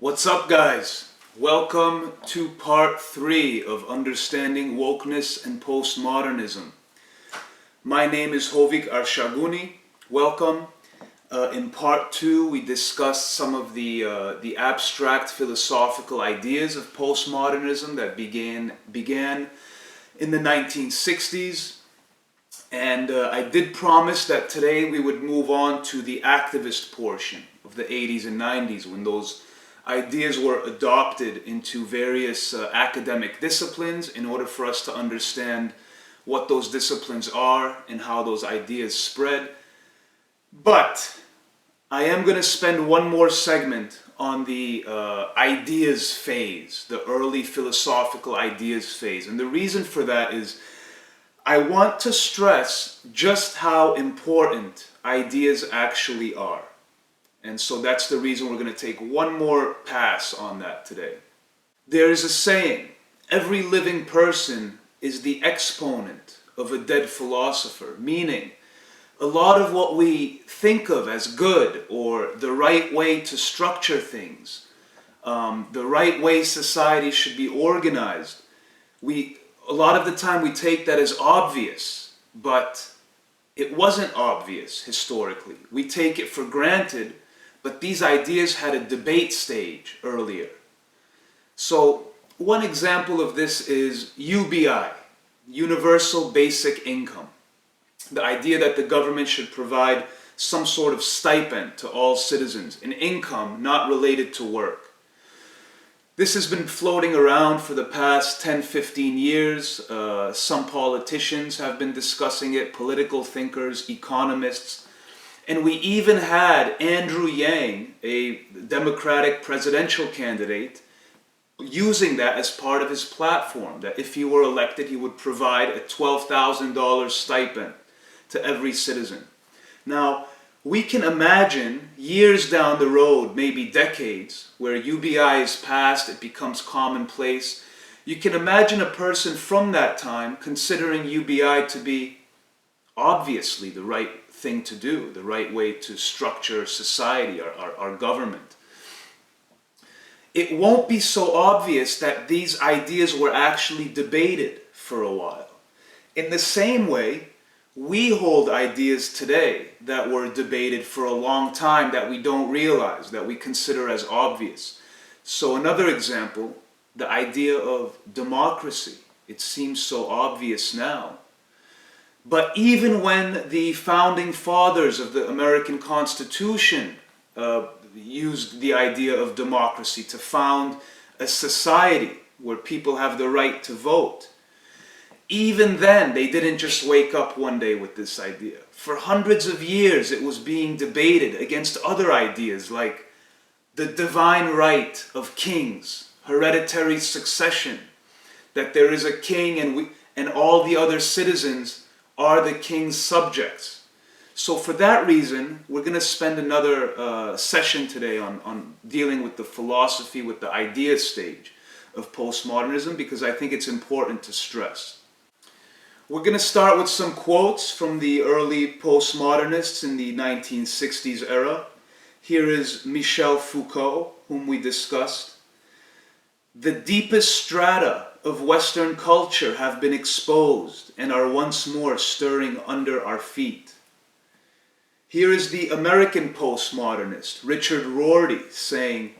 What's up, guys? Welcome to part 3 of Understanding Wokeness and Postmodernism. My name is Hovik Arshaguni. Welcome. In part 2 we discussed some of the abstract philosophical ideas of postmodernism that began in the 1960s. And I did promise that today we would move on to the activist portion of the 80s and 90s, when those ideas were adopted into various academic disciplines in order for us to understand what those disciplines are and how those ideas spread. But I am going to spend one more segment on the ideas phase, the early philosophical ideas phase. And the reason for that is I want to stress just how important ideas actually are. And so that's the reason we're going to take one more pass on that today. There is a saying, every living person is the exponent of a dead philosopher, meaning a lot of what we think of as good or the right way to structure things, the right way society should be organized, a lot of the time we take that as obvious, but it wasn't obvious historically. We take it for granted. But these ideas had a debate stage earlier. So one example of this is UBI, Universal Basic Income. The idea that the government should provide some sort of stipend to all citizens, an income not related to work. This has been floating around for the past 10-15 years. Some politicians have been discussing it, political thinkers, economists. And we even had Andrew Yang, a Democratic presidential candidate, using that as part of his platform, that if he were elected, he would provide a $12,000 stipend to every citizen. Now, we can imagine years down the road, maybe decades, where UBI is passed, it becomes commonplace. You can imagine a person from that time considering UBI to be obviously the right thing to do, the right way to structure society, our government. It won't be so obvious that these ideas were actually debated for a while. In the same way, we hold ideas today that were debated for a long time that we don't realize, that we consider as obvious. So another example, the idea of democracy. It seems so obvious now. But even when the founding fathers of the American Constitution used the idea of democracy to found a society where people have the right to vote, even then they didn't just wake up one day with this idea. For hundreds of years it was being debated against other ideas like the divine right of kings, hereditary succession, that there is a king and all the other citizens are the king's subjects. So for that reason, we're going to spend another session today on dealing with the philosophy, with the idea stage of postmodernism, because I think it's important to stress. We're going to start with some quotes from the early postmodernists in the 1960s era. Here is Michel Foucault, whom we discussed. The deepest strata of Western culture have been exposed and are once more stirring under our feet. Here is the American postmodernist, Richard Rorty, saying,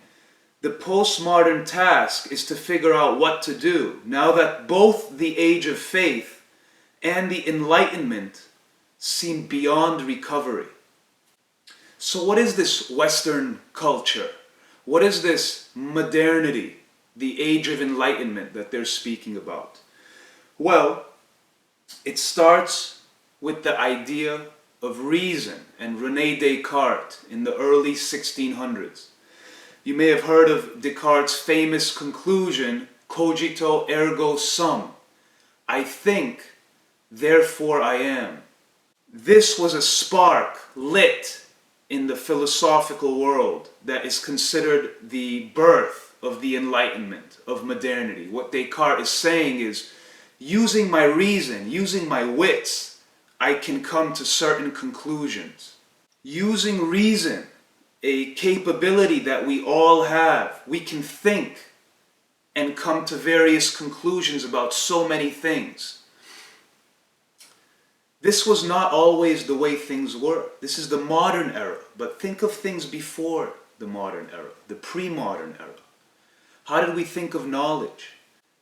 the postmodern task is to figure out what to do now that both the Age of Faith and the Enlightenment seem beyond recovery. So what is this Western culture? What is this modernity? The Age of Enlightenment that they're speaking about? Well, it starts with the idea of reason and René Descartes in the early 1600s. You may have heard of Descartes' famous conclusion, cogito ergo sum. I think, therefore I am. This was a spark lit in the philosophical world that is considered the birth of the Enlightenment, of modernity. What Descartes is saying is, using my reason, using my wits, I can come to certain conclusions. Using reason a capability that we all have. We can think and come to various conclusions about so many things. This was not always the way things were. This is the modern era. But think of things before the modern era, the pre-modern era. How did we think of knowledge?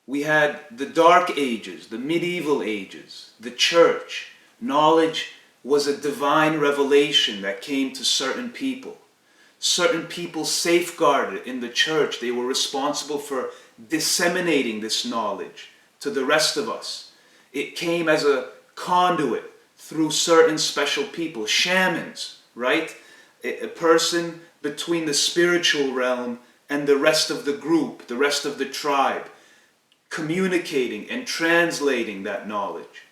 We had the Dark Ages, the medieval ages, the church. Knowledge was a divine revelation that came to certain people. Certain people safeguarded it in the church. They were responsible for disseminating this knowledge to the rest of us. It came as a conduit through certain special people, shamans, right? A person between the spiritual realm and the rest of the group, the rest of the tribe, communicating and translating that knowledge.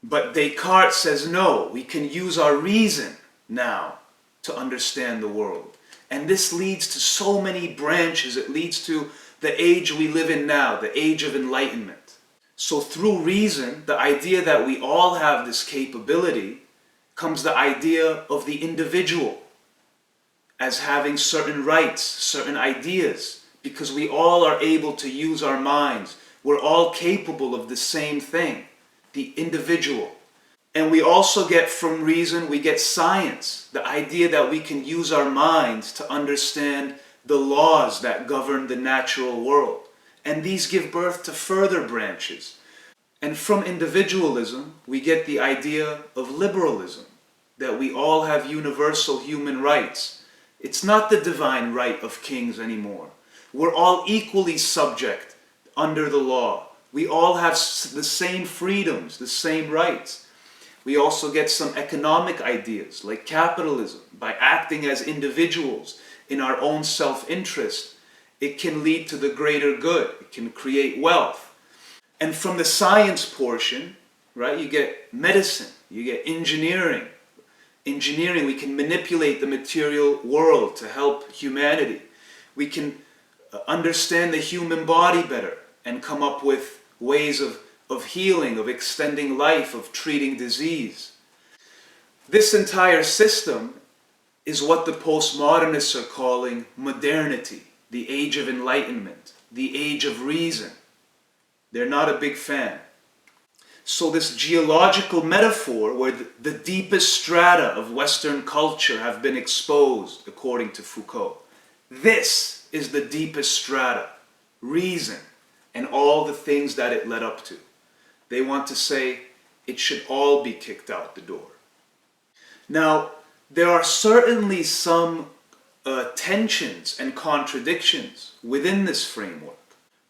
But Descartes says, no, we can use our reason now to understand the world. And this leads to so many branches. It leads to the age we live in now, the Age of Enlightenment. So through reason, the idea that we all have this capability, comes the idea of the individual as having certain rights, certain ideas, because we all are able to use our minds. We're all capable of the same thing, the individual. And we also get from reason, we get science, the idea that we can use our minds to understand the laws that govern the natural world. And these give birth to further branches. And from individualism, we get the idea of liberalism, that we all have universal human rights. It's not the divine right of kings anymore. We're all equally subject under the law. We all have the same freedoms, the same rights. We also get some economic ideas like capitalism. By acting as individuals in our own self-interest, it can lead to the greater good. It can create wealth. And from the science portion, right, you get medicine, you get engineering. Engineering, we can manipulate the material world to help humanity. We can understand the human body better and come up with ways of healing, of extending life, of treating disease. This entire system is what the postmodernists are calling modernity, the Age of Enlightenment, the Age of Reason. They're not a big fan. So this geological metaphor where the deepest strata of Western culture have been exposed, according to Foucault. This is the deepest strata, reason, and all the things that it led up to. They want to say it should all be kicked out the door. Now, there are certainly some tensions and contradictions within this framework,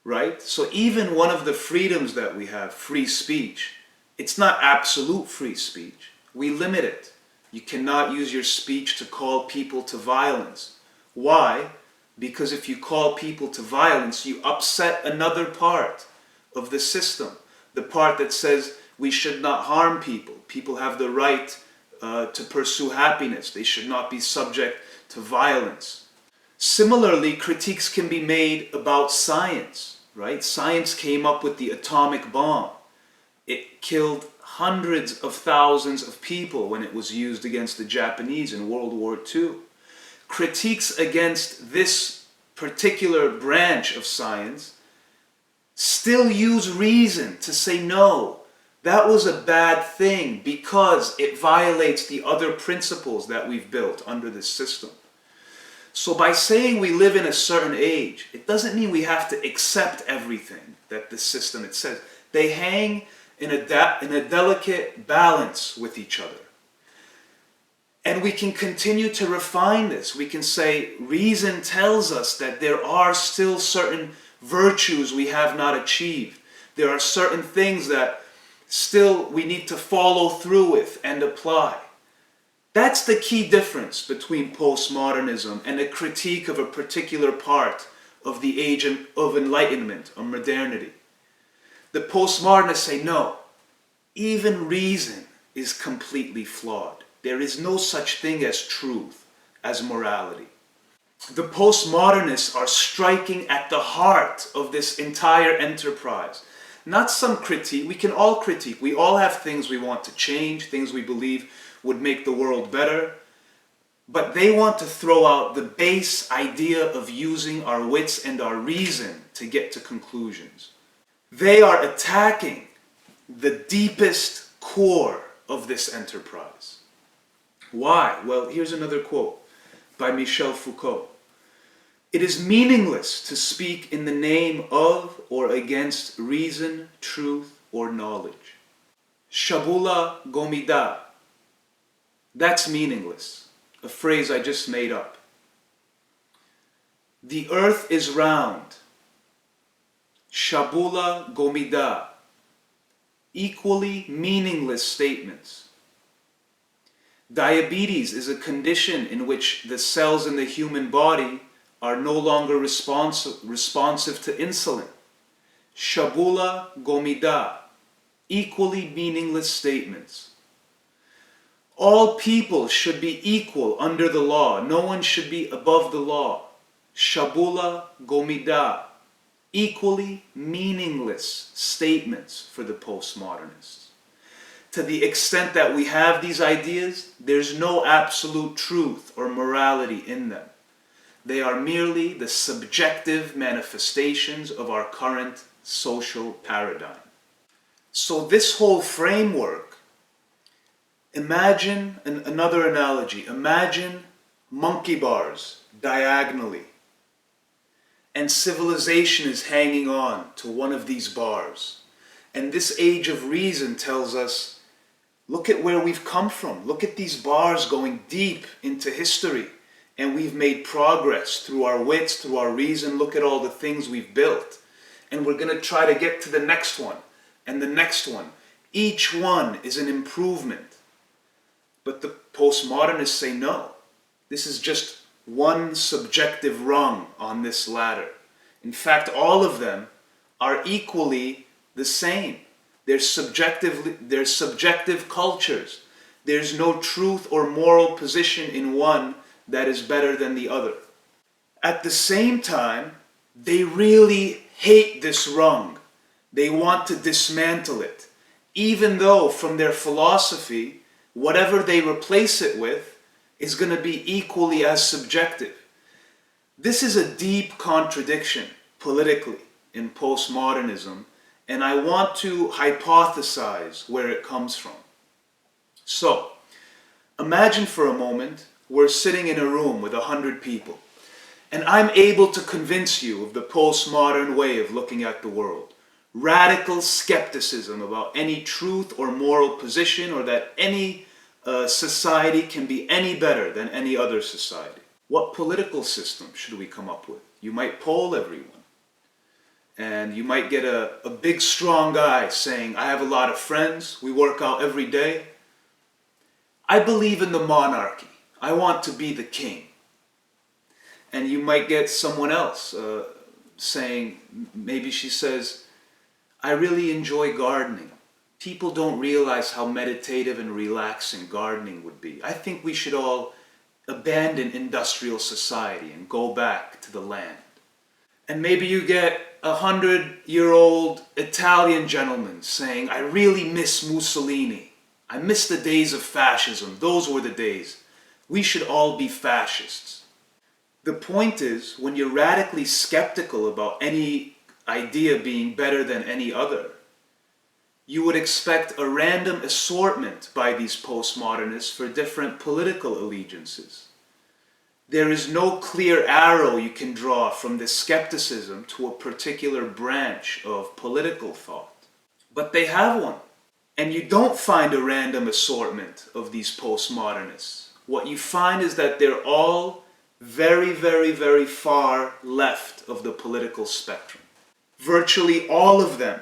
right? So even one of the freedoms that we have, free speech, it's not absolute free speech. We limit it. You cannot use your speech to call people to violence. Why? Because if you call people to violence, you upset another part of the system. The part that says we should not harm people. People have the right to pursue happiness. They should not be subject to violence. Similarly, critiques can be made about science, right? Science came up with the atomic bomb. It killed hundreds of thousands of people when it was used against the Japanese in World War II. Critiques against this particular branch of science still use reason to say, no, that was a bad thing because it violates the other principles that we've built under this system. So by saying we live in a certain age, it doesn't mean we have to accept everything that the system, it says. They hang in a delicate balance with each other. And we can continue to refine this. We can say reason tells us that there are still certain virtues we have not achieved. There are certain things that still we need to follow through with and apply. That's the key difference between postmodernism and a critique of a particular part of the Age of Enlightenment or modernity. The postmodernists say, no, even reason is completely flawed. There is no such thing as truth, as morality. The postmodernists are striking at the heart of this entire enterprise. Not some critique. We can all critique. We all have things we want to change, things we believe would make the world better. But they want to throw out the base idea of using our wits and our reason to get to conclusions. They are attacking the deepest core of this enterprise. Why? Well, here's another quote by Michel Foucault. It is meaningless to speak in the name of or against reason, truth, or knowledge. Shabula gomida. That's meaningless. A phrase I just made up. The earth is round. Shabula gomida. Equally meaningless statements. Diabetes is a condition in which the cells in the human body are no longer responsive to insulin. Shabula gomida. Equally meaningless statements. All people should be equal under the law. No one should be above the law. Shabula gomida. Equally meaningless statements for the postmodernists. To the extent that we have these ideas, there's no absolute truth or morality in them. They are merely the subjective manifestations of our current social paradigm. So this whole framework, imagine another analogy. Imagine monkey bars diagonally, and civilization is hanging on to one of these bars. And this age of reason tells us, look at where we've come from. Look at these bars going deep into history. And we've made progress through our wits, through our reason. Look at all the things we've built. And we're going to try to get to the next one and the next one. Each one is an improvement. But the postmodernists say no. This is just one subjective rung on this ladder. In fact, all of them are equally the same. They're subjective cultures. There's no truth or moral position in one that is better than the other. At the same time, they really hate this rung. They want to dismantle it, even though from their philosophy, whatever they replace it with is going to be equally as subjective. This is a deep contradiction politically in postmodernism, and I want to hypothesize where it comes from. So, imagine for a moment we're sitting in a room with 100 people, and I'm able to convince you of the postmodern way of looking at the world. Radical skepticism about any truth or moral position, or that any society can be any better than any other society. What political system should we come up with? You might poll everyone, and you might get a big strong guy saying, I have a lot of friends, we work out every day. I believe in the monarchy. I want to be the king. And you might get someone else saying, maybe she says, I really enjoy gardening. People don't realize how meditative and relaxing gardening would be. I think we should all abandon industrial society and go back to the land. And maybe you get a 100-year-old Italian gentleman saying, I really miss Mussolini. I miss the days of fascism. Those were the days. We should all be fascists. The point is, when you're radically skeptical about any idea being better than any other, you would expect a random assortment by these postmodernists for different political allegiances. There is no clear arrow you can draw from this skepticism to a particular branch of political thought. But they have one. And you don't find a random assortment of these postmodernists. What you find is that they're all very, very, very far left of the political spectrum. Virtually all of them,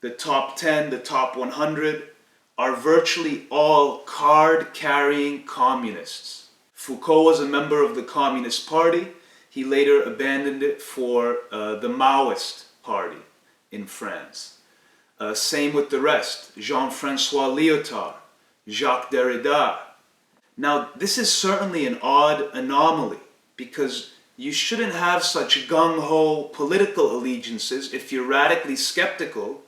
the top 10, the top 100, are virtually all card-carrying communists. Foucault was a member of the Communist Party. He later abandoned it for the Maoist Party in France. Same with the rest. Jean-Francois Lyotard, Jacques Derrida. Now, this is certainly an odd anomaly, because you shouldn't have such gung-ho political allegiances if you're radically skeptical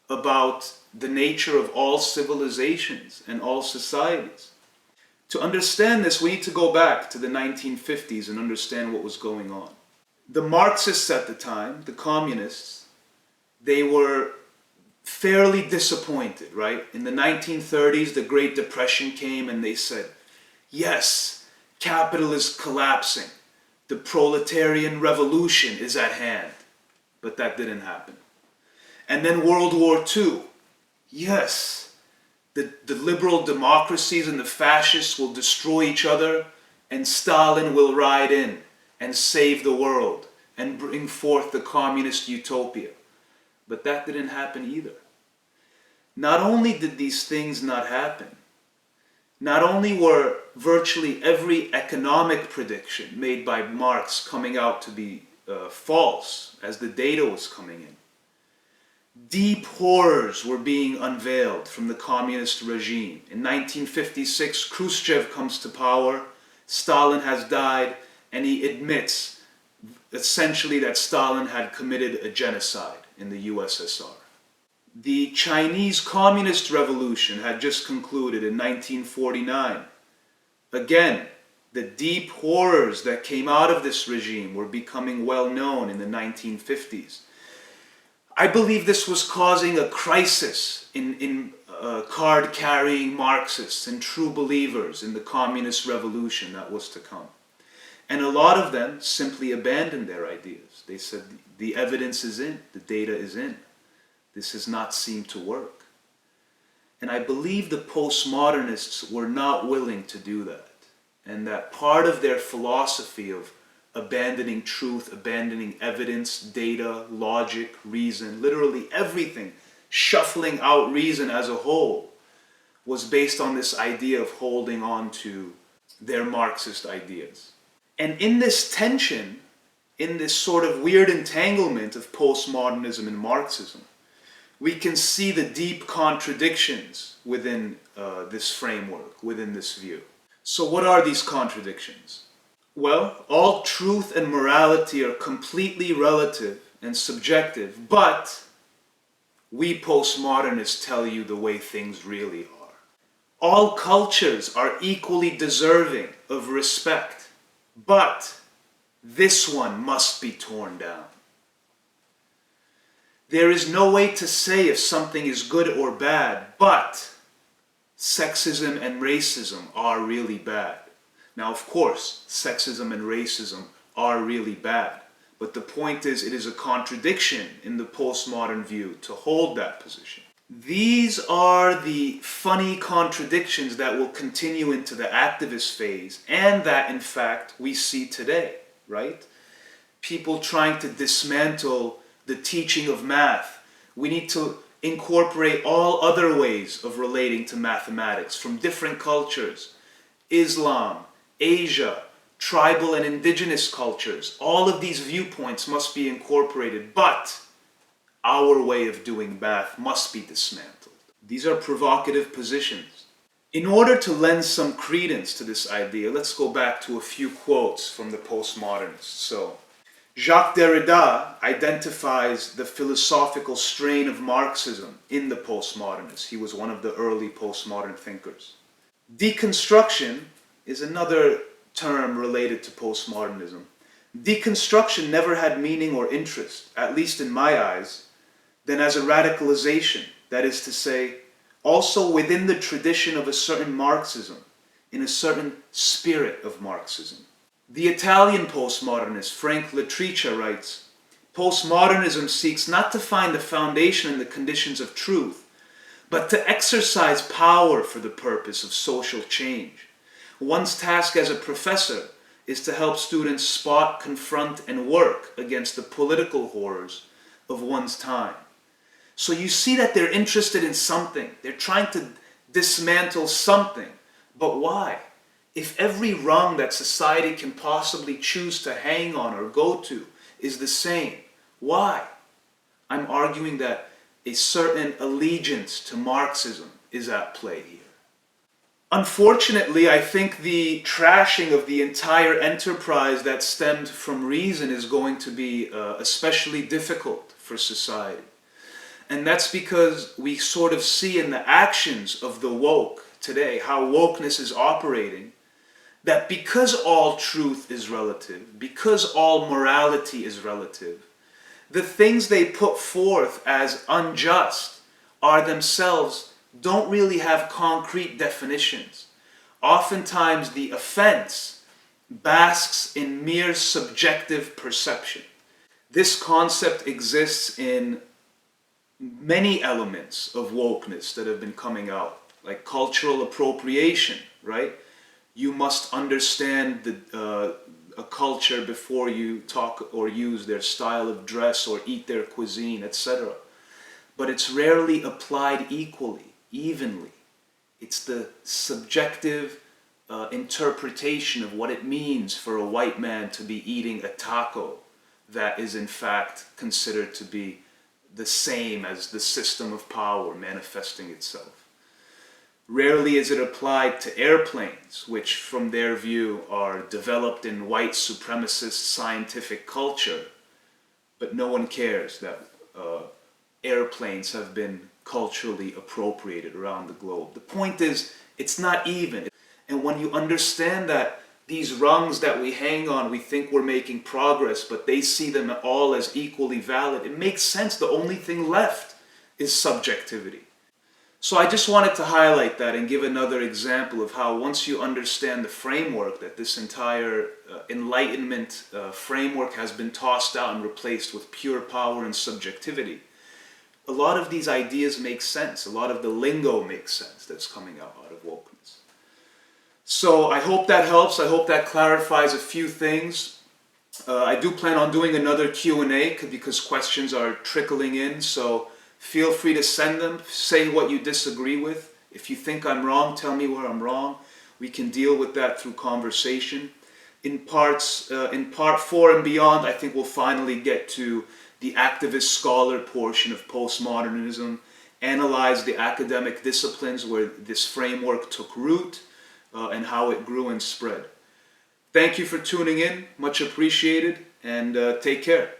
about the nature of all civilizations and all societies. To understand this, we need to go back to the 1950s and understand what was going on. The Marxists at the time, the communists, they were fairly disappointed, right? In the 1930s, the Great Depression came and they said, yes, capital is collapsing. The proletarian revolution is at hand. But that didn't happen. And then World War II. Yes, the liberal democracies and the fascists will destroy each other, and Stalin will ride in and save the world and bring forth the communist utopia. But that didn't happen either. Not only did these things not happen, not only were virtually every economic prediction made by Marx coming out to be false as the data was coming in, deep horrors were being unveiled from the communist regime. In 1956, Khrushchev comes to power, Stalin has died, and he admits essentially that Stalin had committed a genocide in the USSR. The Chinese Communist Revolution had just concluded in 1949. Again, the deep horrors that came out of this regime were becoming well known in the 1950s. I believe this was causing a crisis in card-carrying Marxists and true believers in the communist revolution that was to come. And a lot of them simply abandoned their ideas. They said, the evidence is in, the data is in. This has not seemed to work. And I believe the postmodernists were not willing to do that. And that part of their philosophy of abandoning truth, abandoning evidence, data, logic, reason, literally everything, shuffling out reason as a whole, was based on this idea of holding on to their Marxist ideas. And in this tension, in this sort of weird entanglement of postmodernism and Marxism, we can see the deep contradictions within this framework, within this view. So what are these contradictions? Well, all truth and morality are completely relative and subjective, but we postmodernists tell you the way things really are. All cultures are equally deserving of respect, but this one must be torn down. There is no way to say if something is good or bad, but sexism and racism are really bad. Now, of course, sexism and racism are really bad, but the point is it is a contradiction in the postmodern view to hold that position. These are the funny contradictions that will continue into the activist phase, and that, in fact, we see today, right? People trying to dismantle the teaching of math. We need to incorporate all other ways of relating to mathematics from different cultures. Islam, Asia, tribal and indigenous cultures. All of these viewpoints must be incorporated, but our way of doing math must be dismantled. These are provocative positions. In order to lend some credence to this idea, let's go back to a few quotes from the postmodernists. So, Jacques Derrida identifies the philosophical strain of Marxism in the postmodernists. He was one of the early postmodern thinkers. Deconstruction is another term related to postmodernism. Deconstruction never had meaning or interest, at least in my eyes, than as a radicalization, that is to say, also within the tradition of a certain Marxism, in a certain spirit of Marxism. The Italian postmodernist Frank Lettricia writes, "Postmodernism seeks not to find the foundation and the conditions of truth, but to exercise power for the purpose of social change. One's task as a professor is to help students spot, confront, and work against the political horrors of one's time." So you see that they're interested in something. They're trying to dismantle something. But why? If every rung that society can possibly choose to hang on or go to is the same, why? I'm arguing that a certain allegiance to Marxism is at play here. Unfortunately, I think the trashing of the entire enterprise that stemmed from reason is going to be especially difficult for society. And that's because we sort of see in the actions of the woke today, how wokeness is operating, that because all truth is relative, because all morality is relative, the things they put forth as unjust are themselves don't really have concrete definitions. Oftentimes the offense basks in mere subjective perception. This concept exists in many elements of wokeness that have been coming out, like cultural appropriation, right? You must understand a culture before you talk or use their style of dress or eat their cuisine, etc. But it's rarely applied equally, evenly. It's the subjective interpretation of what it means for a white man to be eating a taco that is in fact considered to be the same as the system of power manifesting itself. Rarely is it applied to airplanes, which from their view are developed in white supremacist scientific culture, but no one cares that airplanes have been culturally appropriated around the globe. The point is, it's not even. And when you understand that these rungs that we hang on, we think we're making progress, but they see them all as equally valid, it makes sense. The only thing left is subjectivity. So I just wanted to highlight that and give another example of how once you understand the framework, that this entire Enlightenment framework has been tossed out and replaced with pure power and subjectivity. A lot of these ideas make sense. A lot of the lingo makes sense that's coming out of wokeness. So I hope that helps. I hope that clarifies a few things. I do plan on doing another Q&A because questions are trickling in. So feel free to send them. Say what you disagree with. If you think I'm wrong, tell me where I'm wrong. We can deal with that through conversation. In part 4 and beyond, I think we'll finally get to the activist scholar portion of postmodernism, analyze the academic disciplines where this framework took root, and how it grew and spread. Thank you for tuning in, much appreciated, and take care.